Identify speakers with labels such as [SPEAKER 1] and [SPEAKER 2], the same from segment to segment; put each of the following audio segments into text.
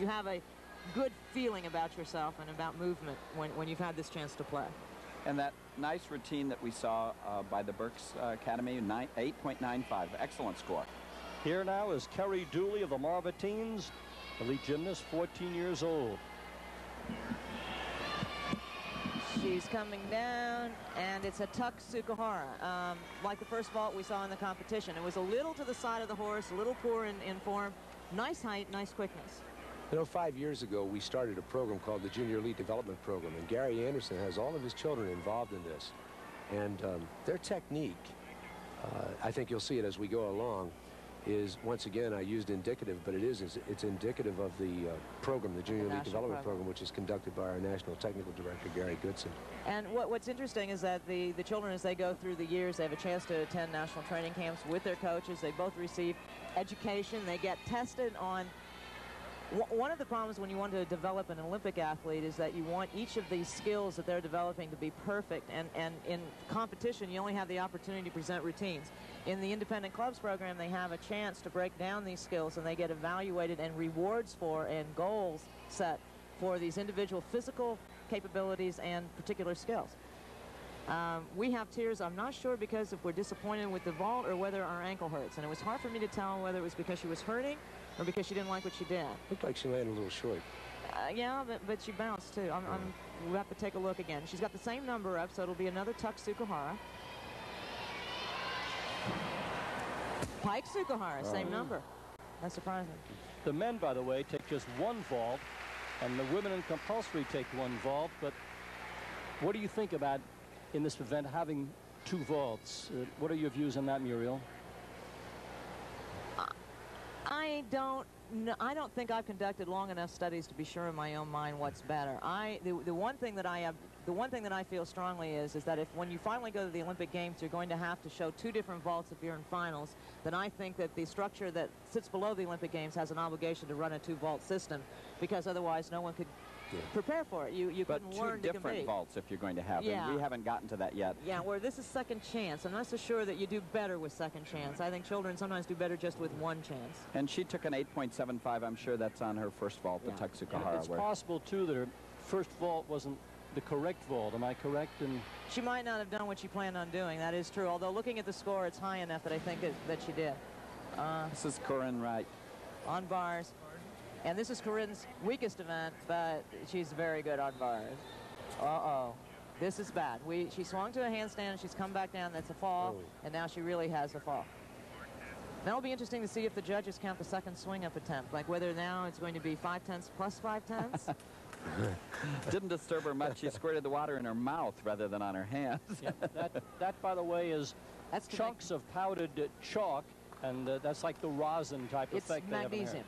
[SPEAKER 1] have a good feeling about yourself and about movement when you've had this chance to play.
[SPEAKER 2] And that nice routine that we saw by the Berks Academy, 8.95, excellent score.
[SPEAKER 3] Here now is Kerry Dooley of the Marva Teens, elite gymnast, 14 years old.
[SPEAKER 1] She's coming down, and it's a tuck Tsukahara. Like the first vault we saw in the competition. It was a little to the side of the horse, a little poor in form. Nice height, nice quickness.
[SPEAKER 4] You know, 5 years ago, we started a program called the Junior Elite Development Program, and Gary Anderson has all of his children involved in this. And their technique, I think you'll see it as we go along, is, once again, I used indicative, but it's indicative of the program, the Junior Elite Development Program, which is conducted by our National Technical Director, Gary Goodson.
[SPEAKER 1] And what's interesting is that the children, as they go through the years, they have a chance to attend national training camps with their coaches. They both receive education. They get tested on... One of the problems when you want to develop an Olympic athlete is that you want each of these skills that they're developing to be perfect, and in competition you only have the opportunity to present routines. In the independent clubs program, they have a chance to break down these skills, and they get evaluated and rewards for and goals set for these individual physical capabilities and particular skills. We have tears, I'm not sure because if we're disappointed with the vault or whether our ankle hurts, and it was hard for me to tell whether it was because she was hurting or because she didn't like what she did.
[SPEAKER 4] Looked like she landed a little short.
[SPEAKER 1] Yeah, but she bounced too. We'll have to take a look again. She's got the same number up, so it'll be another tuck Tsukahara. Pike Tsukahara, same number. That's surprising.
[SPEAKER 3] The men, by the way, take just one vault, and the women in compulsory take one vault. But what do you think about, in this event, having two vaults? What are your views on that, Muriel?
[SPEAKER 1] I don't think I've conducted long enough studies to be sure in my own mind what's better. The one thing that I feel strongly is that if when you finally go to the Olympic Games, you're going to have to show two different vaults if you're in finals, then I think that the structure that sits below the Olympic Games has an obligation to run a two-vault system, because otherwise no one could prepare for it. You couldn't learn to compete.
[SPEAKER 2] But two different vaults if you're going to have them. We haven't gotten to that yet.
[SPEAKER 1] Yeah, where this is second chance. I'm not so sure that you do better with second chance. I think children sometimes do better just with one chance.
[SPEAKER 2] And she took an 8.75. I'm sure that's on her first vault, the tuck Tsukahara.
[SPEAKER 3] It's possible, too, that her first vault wasn't the correct vault. Am I correct? And
[SPEAKER 1] she might not have done what she planned on doing. That is true. Although looking at the score, it's high enough that I think that she did.
[SPEAKER 2] This is Corinne Wright.
[SPEAKER 1] On bars. And this is Corinne's weakest event, but she's very good on bars. Uh-oh. This is bad. She swung to a handstand, and she's come back down. That's a fall, and now she really has a fall. That'll be interesting to see if the judges count the second swing-up attempt, like whether now it's going to be 5/10 plus 5/10.
[SPEAKER 2] Didn't disturb her much. She squirted the water in her mouth rather than on her hands.
[SPEAKER 3] Yeah, that, by the way, is chunks of powdered chalk, and that's like the rosin type effect.
[SPEAKER 1] It's magnesium.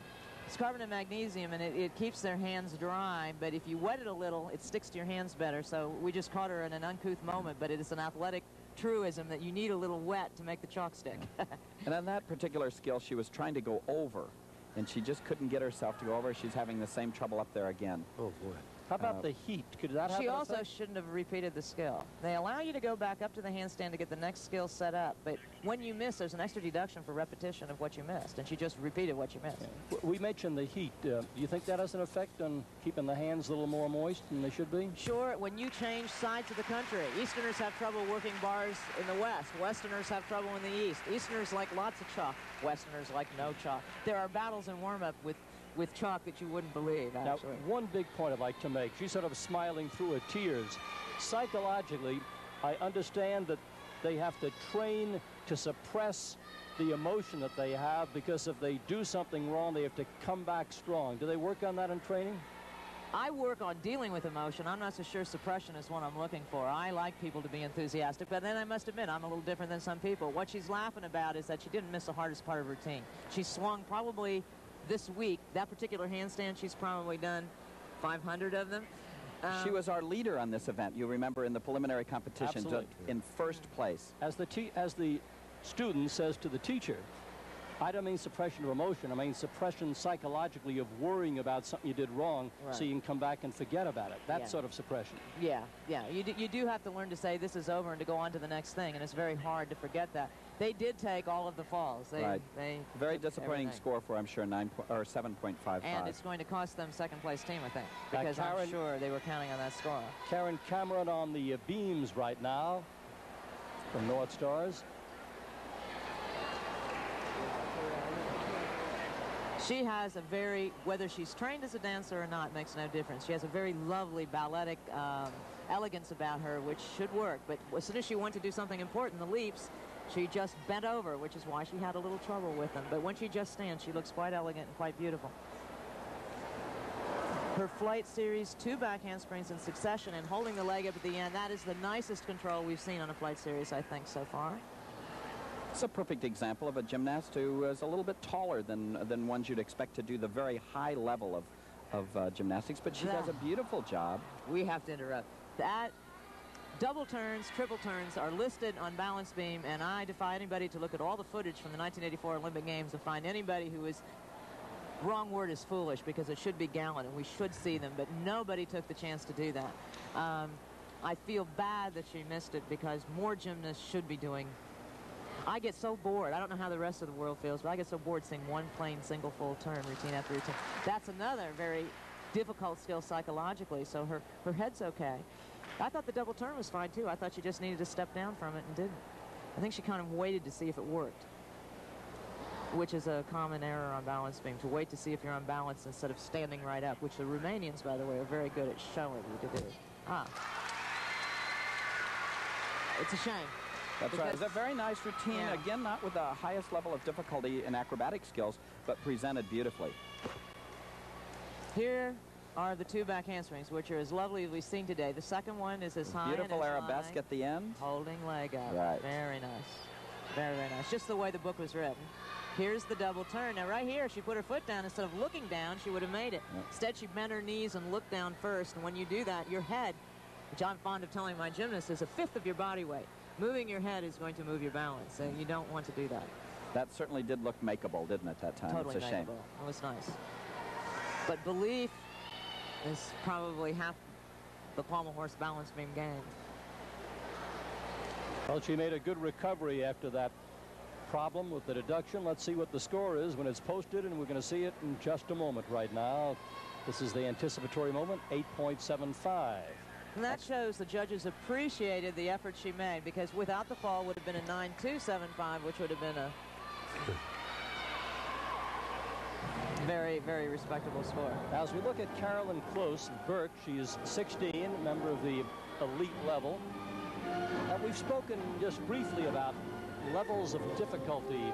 [SPEAKER 1] It's carbonate magnesium, and it keeps their hands dry, but if you wet it a little, it sticks to your hands better. So we just caught her in an uncouth moment, but it is an athletic truism that you need a little wet to make the chalk stick.
[SPEAKER 2] And on that particular skill, she was trying to go over, and she just couldn't get herself to go over. She's having the same trouble up there again.
[SPEAKER 4] Oh, boy.
[SPEAKER 3] How about the heat? Could that happen?
[SPEAKER 1] She also shouldn't have repeated the skill. They allow you to go back up to the handstand to get the next skill set up, but when you miss, there's an extra deduction for repetition of what you missed, and she just repeated what you missed.
[SPEAKER 3] Yeah. We mentioned the heat. Do you think that has an effect on keeping the hands a little more moist than they should be?
[SPEAKER 1] Sure. When you change sides of the country, Easterners have trouble working bars in the West. Westerners have trouble in the East. Easterners like lots of chalk. Westerners like no chalk. There are battles in warm-up with chalk that you wouldn't believe, actually.
[SPEAKER 3] Now, one big point I'd like to make. She's sort of smiling through her tears. Psychologically, I understand that they have to train to suppress the emotion that they have, because if they do something wrong, they have to come back strong. Do they work on that in training?
[SPEAKER 1] I work on dealing with emotion. I'm not so sure suppression is what I'm looking for. I like people to be enthusiastic, but then I must admit I'm a little different than some people. What she's laughing about is that she didn't miss the hardest part of her routine. She swung probably this week, that particular handstand, she's probably done 500 of them.
[SPEAKER 2] She was our leader on this event, you remember, in the preliminary competition, in first place.
[SPEAKER 3] As the student says to the teacher, I don't mean suppression of emotion. I mean suppression psychologically of worrying about something you did wrong,
[SPEAKER 1] Right.
[SPEAKER 3] so you can come back and forget about it. That
[SPEAKER 1] Yeah.
[SPEAKER 3] sort of suppression.
[SPEAKER 1] Yeah, yeah. You do have to learn to say this is over and to go on to the next thing, and it's very hard to forget that. They did take all of the falls.
[SPEAKER 2] Right.
[SPEAKER 1] They
[SPEAKER 2] Very
[SPEAKER 1] took
[SPEAKER 2] disappointing
[SPEAKER 1] everything.
[SPEAKER 2] score for, I'm sure, 7.55.
[SPEAKER 1] And it's going to cost them second-place team, I think, because I'm
[SPEAKER 3] Karen-
[SPEAKER 1] sure they were counting on that score.
[SPEAKER 3] Karen Cameron on the beams right now from North Stars.
[SPEAKER 1] She has a very, whether she's trained as a dancer or not, makes no difference. She has a very lovely balletic elegance about her, which should work. But as soon as she went to do something important, the leaps, she just bent over, which is why she had a little trouble with them. But when she just stands, she looks quite elegant and quite beautiful. Her flight series, 2 back handsprings in succession and holding the leg up at the end. That is the nicest control we've seen on a flight series, I think, so far.
[SPEAKER 2] It's a perfect example of a gymnast who is a little bit taller than ones you'd expect to do the very high level of gymnastics, but she does a beautiful job.
[SPEAKER 1] We have to interrupt. That double turns, triple turns are listed on balance beam, and I defy anybody to look at all the footage from the 1984 Olympic Games to find anybody who is, wrong word is foolish, because it should be gallant and we should see them, but nobody took the chance to do that. I feel bad that she missed it, because more gymnasts should be doing. I get so bored. I don't know how the rest of the world feels, but I get so bored seeing one plain single full turn routine after routine. That's another very difficult skill psychologically, so her head's okay. I thought the double turn was fine too. I thought she just needed to step down from it and didn't. I think she kind of waited to see if it worked, which is a common error on balance beam, to wait to see if you're on balance instead of standing right up, which the Romanians, by the way, are very good at showing you to do. It's a shame.
[SPEAKER 2] That's right. It's a very nice routine.
[SPEAKER 1] Yeah.
[SPEAKER 2] Again, not with the highest level of difficulty in acrobatic skills, but presented beautifully.
[SPEAKER 1] Here are the 2 back handsprings, which are as lovely as we've seen today. The second one is as high
[SPEAKER 2] Beautiful
[SPEAKER 1] and as
[SPEAKER 2] arabesque
[SPEAKER 1] high,
[SPEAKER 2] at the end.
[SPEAKER 1] holding leg up.
[SPEAKER 2] Right.
[SPEAKER 1] Very nice. Very, very nice. Just the way the book was written. Here's the double turn. Now, right here, she put her foot down. Instead of looking down, she would have made it.
[SPEAKER 2] Yep.
[SPEAKER 1] Instead, she bent her knees and looked down first. And when you do that, your head, which I'm fond of telling my gymnasts, is 1/5 of your body weight. Moving your head is going to move your balance, and you don't want to do that.
[SPEAKER 2] That certainly did look makeable, didn't it, that time?
[SPEAKER 1] Totally
[SPEAKER 2] It's a shame.
[SPEAKER 1] makeable. It was nice. But belief is probably half the pommel horse balance beam game.
[SPEAKER 3] Well, she made a good recovery after that problem with the deduction. Let's see what the score is when it's posted, and we're going to see it in just a moment right now. This is the anticipatory moment, 8.75.
[SPEAKER 1] And that shows the judges appreciated the effort she made, because without the fall would have been a 9.275, which would have been a very, very respectable score.
[SPEAKER 3] Now, as we look at Carolyn Close Burke, she is 16, member of the elite level. We've spoken just briefly about levels of difficulty.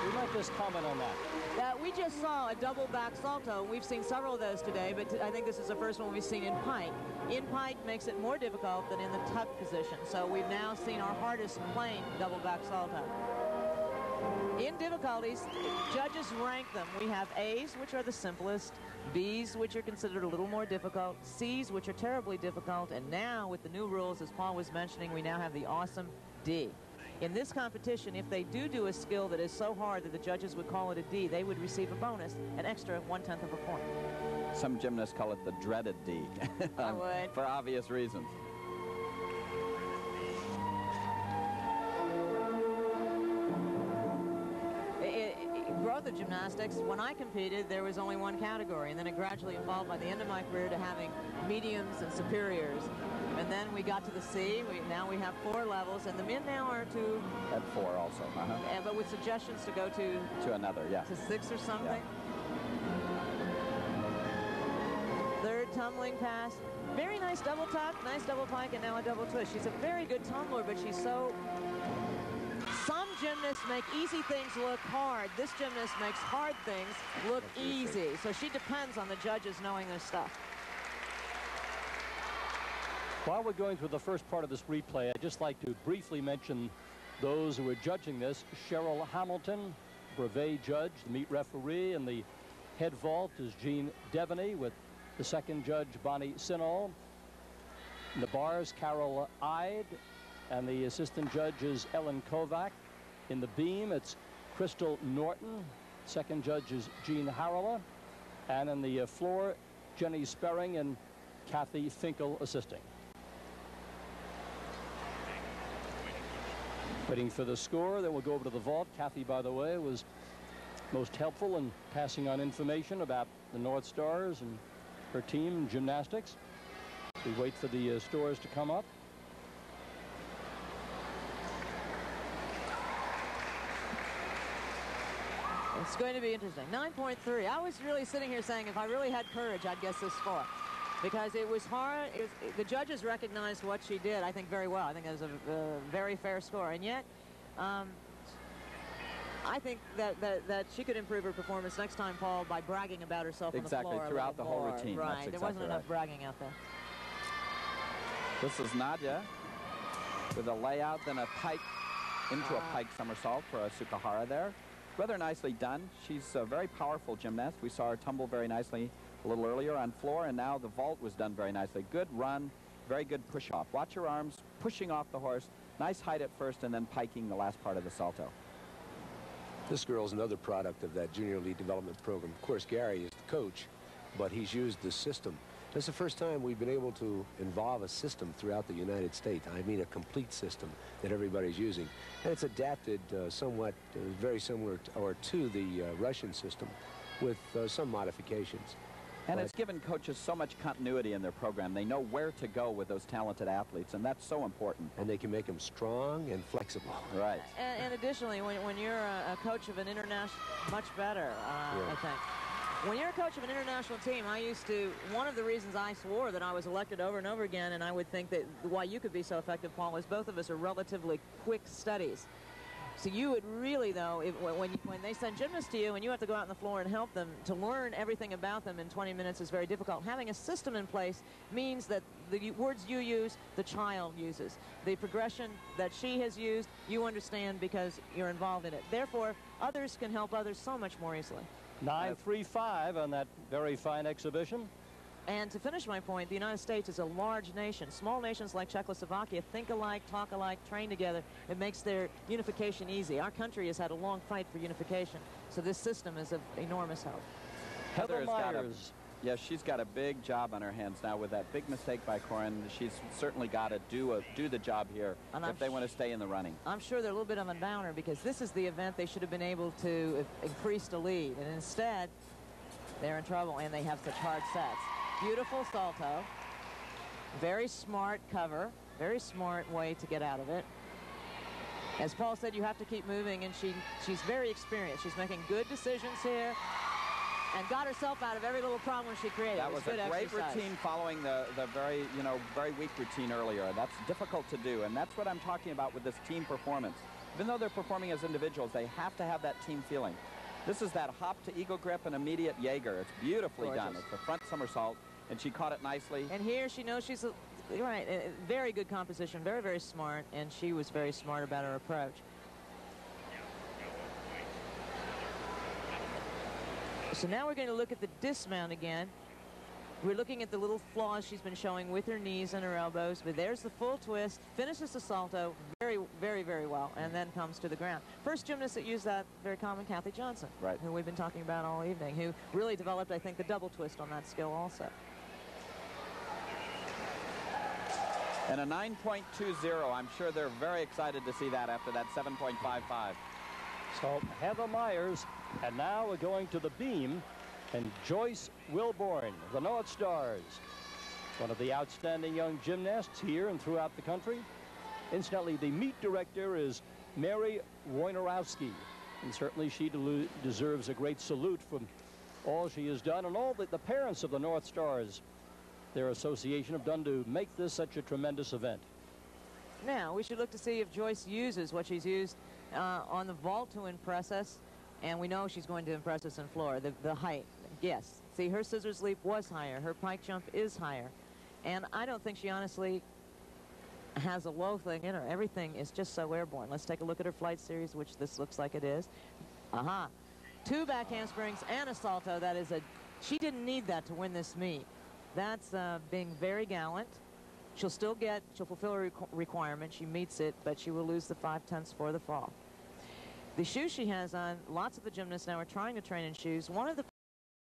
[SPEAKER 3] We might just comment on that.
[SPEAKER 1] We just saw a double back salto. We've seen several of those today, but I think this is the first one we've seen in pike. In pike makes it more difficult than in the tuck position. So we've now seen our hardest plain double back salto. In difficulties, judges rank them. We have A's, which are the simplest, B's, which are considered a little more difficult, C's, which are terribly difficult, and now with the new rules, as Paul was mentioning, we now have the awesome D. In this competition, if they do a skill that is so hard that the judges would call it a D, they would receive a bonus, an extra 1/10 of a point.
[SPEAKER 2] Some gymnasts call it the dreaded D.
[SPEAKER 1] I would.
[SPEAKER 2] For obvious reasons.
[SPEAKER 1] Growth of gymnastics, when I competed, there was only one category, and then it gradually evolved by the end of my career to having mediums and superiors. And then we got to the C. Now we have 4 levels, and the men now are to...
[SPEAKER 2] At 4 also.
[SPEAKER 1] But with suggestions to go
[SPEAKER 2] to another, yeah.
[SPEAKER 1] To 6 or something.
[SPEAKER 2] Yeah.
[SPEAKER 1] Third tumbling pass. Very nice double tuck, nice double pike, and now a double twist. She's a very good tumbler, but she's so... Some gymnasts make easy things look hard. This gymnast makes hard things look easy. So she depends on the judges knowing their stuff.
[SPEAKER 3] While we're going through the first part of this replay, I'd just like to briefly mention those who are judging this. Cheryl Hamilton, brevet judge, the meet referee, and the head vault is Jean Devaney, with the second judge, Bonnie Sinall. In the bars, Carol Ide, and the assistant judge is Ellen Kovac. In the beam, it's Crystal Norton. Second judge is Jean Harrella. And on the floor, Jenny Sperring and Kathy Finkel assisting. Waiting for the score. Then we'll go over to the vault. Kathy, by the way, was most helpful in passing on information about the North Stars and her team in gymnastics. We wait for the scores to come up.
[SPEAKER 1] It's going to be interesting. 9.3. I was really sitting here saying if I really had courage, I'd guess this score. Because it was hard. The judges recognized what she did, I think, very well. I think it was a very fair score. And yet, I think that she could improve her performance next time, Paul, by bragging about herself on the floor.
[SPEAKER 2] Exactly, throughout the whole routine.
[SPEAKER 1] Right,
[SPEAKER 2] That's
[SPEAKER 1] there wasn't
[SPEAKER 2] exactly
[SPEAKER 1] enough bragging out there.
[SPEAKER 2] This is Nadia with a layout, then a pike into a pike somersault for a Sukahara there. Rather nicely done. She's a very powerful gymnast. We saw her tumble very nicely a little earlier on floor, and now the vault was done very nicely. Good run, very good push off. Watch her arms pushing off the horse. Nice height at first and then piking the last part of the salto.
[SPEAKER 4] This girl's another product of that junior elite development program. Of course, Gary is the coach, but he's used the system. This is the first time we've been able to involve a system throughout the United States. I mean a complete system that everybody's using. And it's adapted somewhat very similar to the Russian system with some modifications.
[SPEAKER 2] And it's given coaches so much continuity in their program. They know where to go with those talented athletes, and that's so important.
[SPEAKER 4] And they can make them strong and flexible.
[SPEAKER 2] Right.
[SPEAKER 1] And additionally, when you're a coach of an international, much better, I think. When you're a coach of an international team, one of the reasons I swore that I was elected over and over again, and I would think that why you could be so effective, Paul, is both of us are relatively quick studies. So you would really, though, when they send gymnasts to you and you have to go out on the floor and help them, to learn everything about them in 20 minutes is very difficult. Having a system in place means that the words you use, the child uses. The progression that she has used, you understand because you're involved in it. Therefore, others can help others so much more easily.
[SPEAKER 3] 9.35 on that very fine exhibition.
[SPEAKER 1] And to finish my point, the United States is a large nation. Small nations like Czechoslovakia think alike, talk alike, train together. It makes their unification easy. Our country has had a long fight for unification, so this system is of enormous help.
[SPEAKER 3] Heather Myers.
[SPEAKER 2] Yes, she's got a big job on her hands now with that big mistake by Corin. She's certainly got to do the job here if they want to stay in the running. I'm
[SPEAKER 1] sure they're a little bit of a downer because this is the event they should have been able to increase the lead. And instead, they're in trouble, and they have such hard sets. Beautiful salto. Very smart cover. Very smart way to get out of it. As Paul said, you have to keep moving, and she's very experienced. She's making good decisions here. And got herself out of every little problem she created.
[SPEAKER 2] That was a great routine following the very, very weak routine earlier. That's difficult to do, and that's what I'm talking about with this team performance. Even though they're performing as individuals, they have to have that team feeling. This is that hop to eagle grip and immediate Jaeger. It's beautifully done. It's a front somersault, and she caught it nicely.
[SPEAKER 1] And here she knows she's, right, very good composition, very, very smart, and she was very smart about her approach. So now we're going to look at the dismount again. We're looking at the little flaws she's been showing with her knees and her elbows, but there's the full twist, finishes the salto very, very, very well, and then comes to the ground. First gymnast that used that very common, Kathy Johnson,
[SPEAKER 2] right,
[SPEAKER 1] who we've been talking about all evening, who really developed, I think, the double twist on that skill also.
[SPEAKER 2] And a 9.20, I'm sure they're very excited to see that after that 7.55.
[SPEAKER 3] So Heather Myers, and now we're going to the beam, and Joyce Wilborn, the North Stars, one of the outstanding young gymnasts here and throughout the country. Incidentally, the meet director is Mary Wojnarowski, and certainly she deserves a great salute from all she has done, and all the parents of the North Stars, their association, have done to make this such a tremendous event.
[SPEAKER 1] Now, we should look to see if Joyce uses what she's used on the vault to impress us, and we know she's going to impress us in floor. The height, yes. See, her scissors leap was higher. Her pike jump is higher. And I don't think she honestly has a low thing in her. Everything is just so airborne. Let's take a look at her flight series, which this looks like it is. Aha. 2 back handsprings and a salto. That is she didn't need that to win this meet. That's being very gallant. She'll fulfill her requirement. She meets it, but she will lose the 5/10 for the fall. the shoes she has on, lots of the gymnasts now are trying to train in shoes. One of the